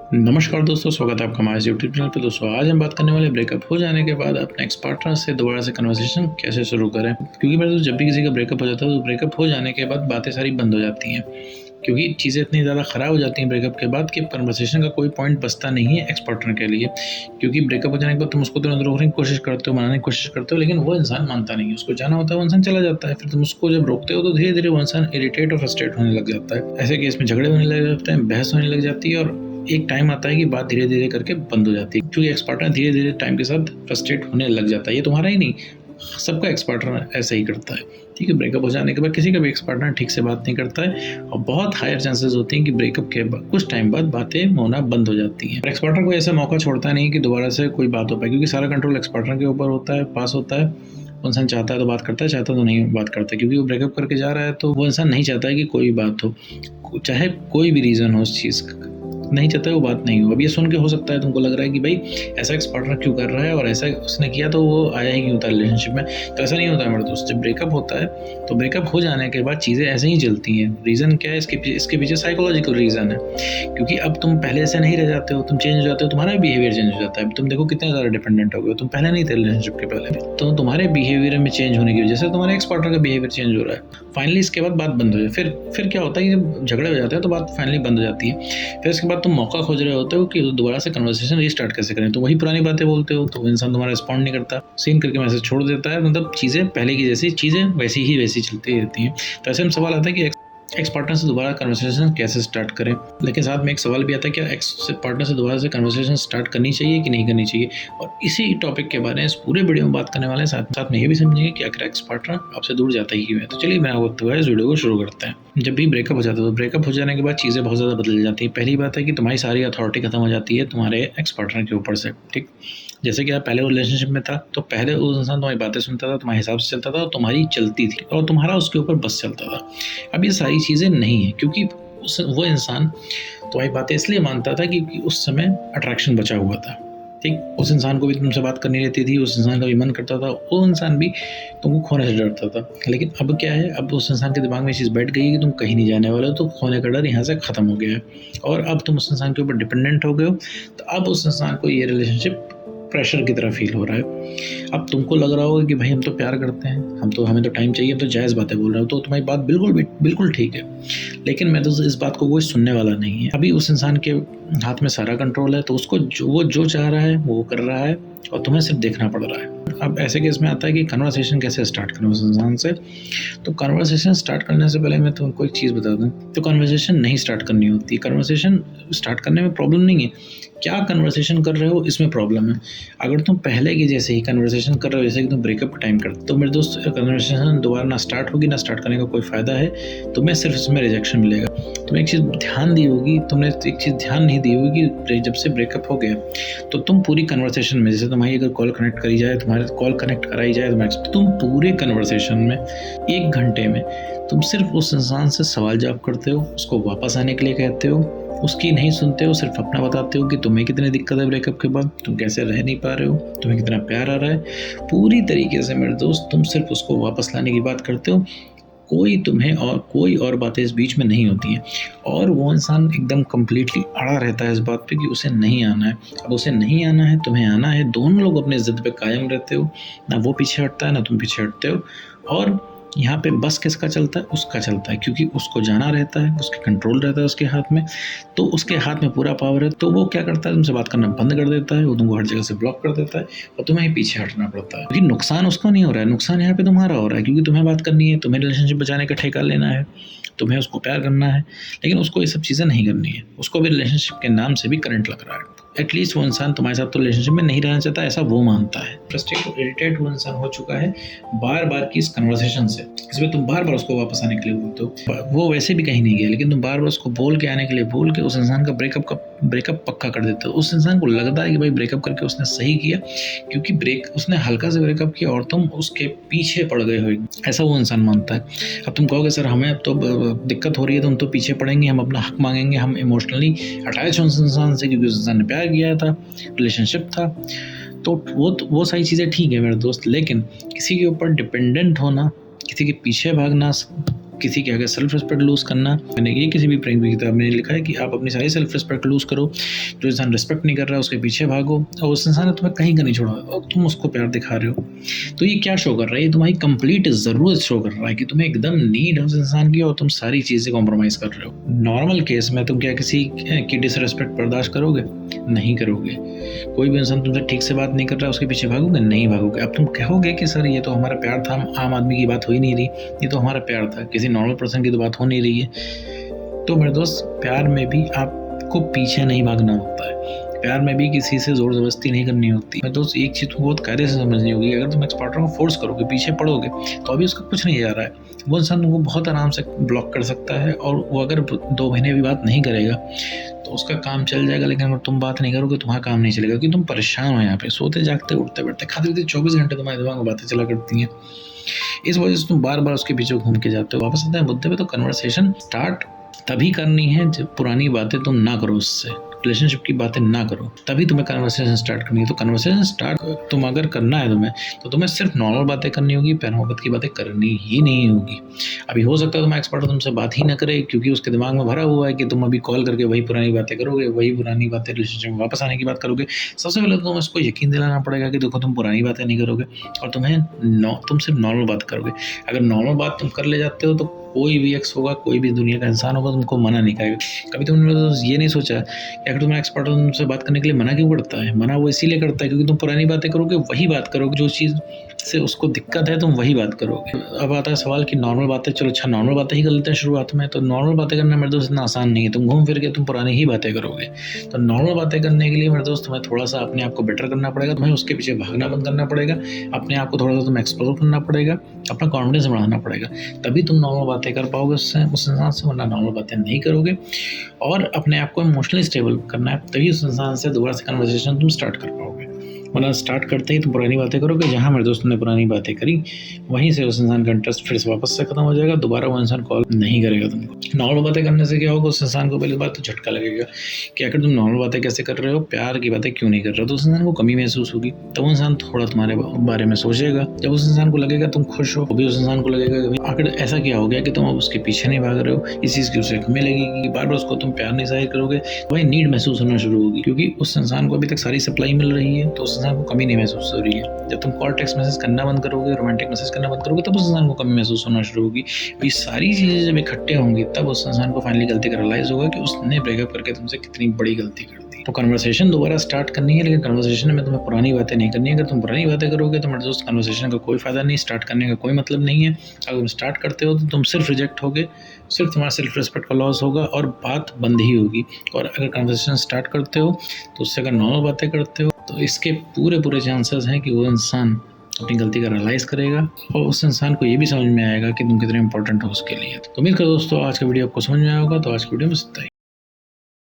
नमस्कार दोस्तों, स्वागत है आपका हमारे यूट्यूब चैनल पे। दोस्तों आज हम बात करने वाले ब्रेकअप हो जाने के बाद अपने एक्स पार्टनर से दोबारा से कन्वर्सेशन कैसे शुरू करें। क्योंकि मेरे दोस्त जब भी किसी का ब्रेकअप हो जाता है तो ब्रेकअप हो जाने के बाद बातें सारी बंद हो जाती हैं, क्योंकि चीज़ें इतनी ज़्यादा ख़राब हो जाती हैं ब्रेकअप के बाद कि कन्वर्सेशन का कोई पॉइंट बचता नहीं है एक्स पार्टनर के लिए। क्योंकि ब्रेकअप हो जाने के बाद तुम उसको तुरंत रोकने की कोशिश करते हो, मनाने की कोशिश करते हो, लेकिन वो इंसान मानता नहीं है। उसको जाना होता है, वो इंसान चला जाता है। फिर तुम उसको जब रोकते हो तो धीरे धीरे वो इंसान इरिटेट और फ्रस्ट्रेट होने लग जाता है। ऐसे केस में झगड़े होने लग जाते हैं, बहस होने लग जाती है और एक टाइम आता है कि बात धीरे धीरे करके बंद हो जाती है, क्योंकि एक्स पार्टनर धीरे धीरे टाइम के साथ फ्रस्ट्रेट होने लग जाता है। ये तुम्हारा ही नहीं, सबका एक्स पार्टनर ऐसा ही करता है। ठीक है, ब्रेकअप हो जाने के बाद किसी का भी एक्स पार्टनर ठीक से बात नहीं करता है और बहुत हायर चांसेस होते हैं कि ब्रेकअप के बाद कुछ टाइम बाद बातें होना बंद हो जाती हैं। एक्स पार्टनर को ऐसा मौका छोड़ता नहीं कि दोबारा से कोई बात हो पाए, क्योंकि सारा कंट्रोल एक्स पार्टनर के ऊपर होता है, पास होता है। वो इंसान चाहता है तो बात करता है, चाहता तो नहीं बात करता, क्योंकि वो ब्रेकअप करके जा रहा है तो वो इंसान नहीं चाहता है कि कोई बात हो, चाहे कोई भी रीज़न हो उस चीज़ का, नहीं चाहता है वो बात नहीं हो। अब ये सुन के हो सकता है तुमको लग रहा है कि भाई ऐसा एक्स पार्टनर क्यों कर रहा है और ऐसा उसने किया तो वो आया ही क्यों था रिलेशनशिप में। तो ऐसा नहीं होता है मेरे दोस्त। जब ब्रेकअप होता है तो ब्रेकअप हो जाने के बाद चीज़ें ऐसे ही चलती हैं। रीज़न क्या है इसके पीछे साइकोलॉजिकल रीज़न है, क्योंकि अब तुम पहले ऐसे नहीं रह जाते हो, तुम चेंज हो जाते हो, तुम्हारा बिहेवियर चेंज हो जाता है। तुम देखो कितने ज़्यादा डिपेंडेंट हो गए, तुम पहले नहीं थे रिलेशनशिप के पहले भी, तो तुम्हारे बिहेवियर में चेंज होने की वजह से तुम्हारे एक्स पार्टनर का बिहेवियर चेंज हो रहा है। फाइनली इसके बाद बात बंद हो जाए। फिर क्या होता है कि जब झगड़े हो जाते हैं तो बात फाइनली बंद हो जाती है। फिर इसके बाद तुम मौका खोज रहे होते हो कि दोबारा से कन्वर्सेशन रीस्टार्ट कैसे करें, तो वही पुरानी बातें बोलते हो, तो इंसान तुम्हारा रिस्पॉन्ड नहीं करता, सीन करके मैसेज छोड़ देता है। मतलब चीज़ें पहले की जैसी, चीज़ें वैसी ही वैसी चलती रहती हैं। तो ऐसे में सवाल आता है कि एक्स पार्टनर से दोबारा कन्वर्सेशन कैसे स्टार्ट करें। लेकिन साथ में एक सवाल भी आता है कि एक्स पार्टनर से दोबारा से कन्वर्सेशन स्टार्ट करनी चाहिए कि नहीं करनी चाहिए। और इसी टॉपिक के बारे में इस पूरे वीडियो में बात करने वाले हैं। साथ में ये भी समझेंगे कि आखिर एक्स पार्टनर आपसे दूर जाता ही क्यों है। तो चलिए बिना वक्त हुए इस वीडियो को शुरू करते हैं। जब भी ब्रेकअप हो जाता है तो ब्रेकअप हो जाने के बाद चीज़ें बहुत ज़्यादा बदल जाती है। पहली बात है कि तुम्हारी सारी अथॉरिटी खत्म हो जाती है तुम्हारे एक्स पार्टनर के ऊपर से। ठीक, जैसे कि आप पहले रिलेशनशिप में था तो पहले उस इंसान तुम्हारी बातें सुनता था, तुम्हारे हिसाब से चलता था और तुम्हारी चलती थी और तुम्हारा उसके ऊपर बस चलता था। अब ये सारी चीज़ें नहीं है, क्योंकि वो इंसान तुम्हारी बातें इसलिए मानता था क्योंकि उस समय अट्रैक्शन बचा हुआ था। ठीक, उस इंसान को भी तुमसे बात करनी रहती थी, उस इंसान का भी मन करता था, वो इंसान भी तुमको खोने से डरता था। लेकिन अब क्या है, अब उस इंसान के दिमाग में ये चीज़ बैठ गई है कि तुम कहीं नहीं जाने वाले हो, तो खोने का डर यहाँ से ख़त्म हो गया है और अब तुम उस इंसान के ऊपर डिपेंडेंट हो गए हो। तो अब उस इंसान को ये रिलेशनशिप प्रेशर की तरह फील हो रहा है। अब तुमको लग रहा होगा कि भाई हम तो प्यार करते हैं, हमें तो टाइम चाहिए, हम तो जायज़ बातें बोल रहे हो, तो तुम्हारी बात बिल्कुल ठीक है। लेकिन मैं तो इस बात को कोई सुनने वाला नहीं है। अभी उस इंसान के हाथ में सारा कंट्रोल है, तो उसको वो जो चाह रहा है वो कर रहा है और तुम्हें सिर्फ देखना पड़ रहा है। अब ऐसे केस में आता है कि कन्वर्सेशन कैसे स्टार्ट करें उस इंसान से। तो कन्वर्सेशन स्टार्ट करने से पहले मैं तुमको एक चीज़ बता दूं, तो कन्वर्सेशन नहीं स्टार्ट करनी होती। कन्वर्सेशन स्टार्ट करने में प्रॉब्लम नहीं है, क्या कन्वर्सेशन कर रहे हो इसमें प्रॉब्लम है। अगर तुम पहले की जैसे ही कन्वर्सेशन कर रहे हो जैसे कि तुम ब्रेकअप का टाइम करते, तो मेरे दोस्त कन्वर्सेशन दोबारा ना स्टार्ट होगी, ना स्टार्ट करने का कोई फ़ायदा है। तुम्हें सिर्फ इसमें रिजेक्शन मिलेगा। तुमने एक चीज़ ध्यान दी होगी, तुमने एक चीज़ ध्यान नहीं दी होगी कि जब से ब्रेकअप हो गया तो तुम पूरी कन्वर्सेशन में, जैसे तुम्हारी अगर कॉल कनेक्ट करी जाए, तुम्हारे कॉल कनेक्ट कराई जाए, तुम पूरे कन्वर्सेशन में 1 घंटे में तुम सिर्फ उस इंसान से सवाल जवाब करते हो, उसको वापस आने के लिए कहते हो, उसकी नहीं सुनते हो, सिर्फ अपना बताते हो कि तुम्हें कितनी दिक्कत है ब्रेकअप के बाद, तुम कैसे रह नहीं पा रहे हो, तुम्हें कितना प्यार आ रहा है। पूरी तरीके से मेरे दोस्त तुम सिर्फ उसको वापस लाने की बात करते हो। कोई और बातें इस बीच में नहीं होती हैं। और वो इंसान एकदम कम्प्लीटली अड़ा रहता है इस बात पे कि उसे नहीं आना है। अब उसे नहीं आना है, तुम्हें आना है, दोनों लोग अपने ज़िद पे कायम रहते हो, ना वो पीछे हटता है ना तुम पीछे हटते हो। और यहाँ पे बस किसका चलता है, उसका चलता है, क्योंकि उसको जाना रहता है, उसके कंट्रोल रहता है उसके हाथ में, तो उसके हाथ में पूरा पावर है। तो वो क्या करता है, तुमसे बात करना बंद कर देता है, वो तुमको हर जगह से ब्लॉक कर देता है और तुम्हें ही पीछे हटना पड़ता है। क्योंकि नुकसान उसको नहीं हो रहा है, नुकसान यहाँ पे तुम्हारा हो रहा है, क्योंकि तुम्हें बात करनी है, तुम्हें रिलेशनशिप बचाने का ठेका लेना है, तुम्हें उसको प्यार करना है, लेकिन उसको ये सब चीज़ें नहीं करनी है। उसको भी रिलेशनशिप के नाम से भी करंट लग रहा है। एटलीस्ट वो इंसान तुम्हारे साथ तो रिलेशनशिप में नहीं रहना चाहता, ऐसा वो मानता है। फ्रस्ट्रेट और इरिटेट वो इंसान हो चुका है बार बार की इस कन्वर्सेशन से। इसमें तुम बार बार उसको वापस आने के लिए बोलते हो, वो वैसे भी कहीं नहीं गया, लेकिन तुम बार बार उसको बोल के आने के लिए बोल के उस इंसान का ब्रेकअप पक्का कर देते हो। उस इंसान को लगता है कि भाई ब्रेकअप करके उसने सही किया, क्योंकि उसने हल्का से ब्रेकअप किया और तुम उसके पीछे पड़ गए हो, ऐसा वो इंसान मानता है। अब तुम कहोगे सर हमें अब तो दिक्कत हो रही है तो हम तो पीछे पड़ेंगे, हम अपना हक मांगेंगे, हम इमोशनली अटैच हैं उस इंसान से क्योंकि उस इंसान ने प्यार किया था, रिलेशनशिप था। तो वो सारी चीज़ें ठीक है मेरे दोस्त, लेकिन किसी के ऊपर डिपेंडेंट होना, किसी के पीछे भागना किसी के आगे सेल्फ रिस्पेक्ट लूज़ करना, मैंने ये किसी भी प्रेम की किताब में लिखा है कि आप अपनी सारी सेल्फ रिस्पेक्ट लूज़ करो। जो इंसान रिस्पेक्ट नहीं कर रहा है उसके पीछे भागो, और उस इंसान ने तुम्हें कहीं का नहीं छोड़ा और तुम उसको प्यार दिखा रहे हो। तो ये क्या शो कर रहा है? ये तुम्हारी कंप्लीट ज़रूरत शो कर रहा है कि तुम्हें एकदम नीड है उस इंसान की और तुम सारी चीज़ें कॉम्प्रोमाइज़ कर रहे हो। नॉर्मल केस में तुम क्या किसी की डिसरिस्पेक्ट बर्दाश्त करोगे? नहीं करोगे। कोई भी इंसान तुमसे ठीक से बात नहीं कर रहा, उसके पीछे भागोगे? नहीं भागोगे। अब तुम कहोगे कि सर ये तो हमारा प्यार था, आम आदमी की बात हो ही नहीं रही, ये तो हमारा प्यार था, किसी नॉर्मल पर्सन की तो बात हो नहीं रही है। तो मेरे दोस्त, प्यार में भी आपको पीछे नहीं भागना होता है, प्यार में भी किसी से जोर जबरदस्ती नहीं करनी होती है। दोस्त, एक चीज़ तुम बहुत कायदे से समझनी होगी, अगर तुम एक्स पार्टनर को फोर्स करोगे, पीछे पड़ोगे, तो अभी उसका कुछ नहीं जा रहा है। वो इंसान तुमको बहुत आराम से ब्लॉक कर सकता है, और वो अगर 2 महीने भी बात नहीं करेगा तो उसका काम चल जाएगा, लेकिन अगर तुम बात नहीं करोगे तुम्हारा काम नहीं चलेगा, क्योंकि तुम परेशान हो यहाँ पे, सोते जागते उठते बैठते खाते पीते 24 घंटे तुम्हारे दिमाग में बातें चला करती हैं। इस वजह से तुम बार बार उसके पीछे घूम के जाते हो। वापस आते हैं मुद्दे पे, तो कन्वर्सेशन स्टार्ट तभी करनी है जब पुरानी बातें तुम ना करो, उससे रिलेशनशिप की बातें ना करो, तभी तुम्हें कन्वर्सेशन स्टार्ट करनी है। तो कन्वर्सेशन स्टार्ट तुम अगर करना है तो तुम्हें सिर्फ नॉर्मल बातें करनी होगी, प्यार मोहब्बत की बातें करनी ही नहीं होगी। अभी हो सकता है तुम्हारा एक्सपर्ट तुमसे बात ही ना करे, क्योंकि उसके दिमाग में भरा हुआ है कि तुम अभी कॉल करके वही पुरानी बातें करोगे, वही पुरानी बातें रिलेशनशिप में वापस आने की बात करोगे। सबसे पहले तुम्हें उसको यकीन दिलाना पड़ेगा कि देखो तुम पुरानी बातें नहीं करोगे और तुम सिर्फ नॉर्मल बात करोगे। अगर नॉर्मल बात तुम कर ले जाते हो तो कोई भी एक्स होगा, कोई भी दुनिया का इंसान होगा, तुमको मना नहीं करेगा। कभी तुमने ये नहीं सोचा कि अगर तुम्हारा एक्सपर्ट तुमसे बात करने के लिए मना क्यों करता है? मना वो इसीलिए करता है क्योंकि तुम पुरानी बातें करोगे, वही बात करोगे, जो चीज़ से उसको दिक्कत है तुम वही बात करोगे। अब आता है सवाल कि नॉर्मल बातें, चलो अच्छा नॉर्मल बातें ही कर लेते हैं शुरुआत में। तो नॉर्मल बातें करना मेरे दोस्त इतना आसान नहीं है, तुम घूम फिर के तुम पुरानी ही बातें करोगे। तो नॉर्मल बातें करने के लिए मेरे दोस्त तुम्हें थोड़ा सा अपने आप को बेटर करना पड़ेगा, तुम्हें उसके पीछे भागना बंद करना पड़ेगा, अपने आप को थोड़ा सा तुम्हें एक्सप्लोर करना पड़ेगा, अपना कॉन्फिडेंस बढ़ाना पड़ेगा, तभी तुम नॉर्मल बातें कर पाओगे उस इंसान से, वरना नॉर्मल बातें नहीं करोगे। और अपने आप को इमोशनली स्टेबल करना है, तभी उस इंसान से दोबारा से कन्वर्सेशन तुम स्टार्ट कर पाओगे। वरना स्टार्ट करते ही तुम पुरानी बातें करोगे, जहाँ मेरे दोस्त ने पुरानी बातें करी वहीं से उस इंसान का इंटरेस्ट फिर से वापस से खत्म हो जाएगा, दोबारा वो इंसान कॉल नहीं करेगा तुमको। नॉर्मल बातें करने से क्या होगा, उस इंसान को पहली बात तो झटका लगेगा कि आखिर तुम नॉर्मल बातें कैसे कर रहे हो, प्यार की बातें क्यों नहीं कर रहे हो। तो उस इंसान को कमी महसूस होगी, तब वो इंसान थोड़ा तुम्हारे बारे में सोचेगा। जब उस इंसान को लगेगा तुम खुश हो, भी उस इंसान को लगेगा कि आखिर ऐसा क्या हो गया कि तुम अब उसके पीछे नहीं भाग रहे हो। इस चीज़ की उसे कमी लगेगी कि बार बार उसको तुम प्यार नहीं जाहिर करोगे, वही नीड महसूस होना शुरू होगी, क्योंकि उस इंसान को अभी तक सारी सप्लाई मिल रही है, तो उस इंसान को कमी नहीं महसूस हो रही है। जब तुम कॉल टेक्स्ट मैसेज करना बंद करोगे, रोमांटिक मैसेज करना बंद करोगे, तब उस इंसान को कमी महसूस होना शुरू होगी। ये सारी चीज़ें जब इकट्ठे होंगी तब उस इंसान को फाइनली गलती का रियलाइज होगा कि उसने ब्रेकअप करके तुमसे कितनी बड़ी गलती कर दी। तो कन्वर्सेशन दोबारा स्टार्ट करनी है, लेकिन कन्वर्सेशन में तुम्हें पुरानी बातें नहीं करनी है। अगर तुम पुरानी बातें करोगे तो मेरे दोस्त कन्वर्सेशन का कोई फ़ायदा नहीं, स्टार्ट करने का कोई मतलब नहीं है। अगर तुम स्टार्ट करते हो तो तुम सिर्फ रिजेक्ट होगे, सिर्फ तुम्हारा सेल्फ रिस्पेक्ट का लॉस होगा और बात बंद ही होगी। और अगर कन्वर्सेशन स्टार्ट करते हो तो उससे अगर नॉर्मल बातें करते हो तो इसके पूरे चांसेस हैं कि वो इंसान अपनी गलती का रियलाइज़ करेगा और उस इंसान को ये भी समझ में आएगा कि तुम कितने इंपॉर्टेंट हो उसके लिए। तो उम्मीद करो दोस्तों आज का वीडियो आपको समझ में आया होगा। तो आज की वीडियो में इतना ही।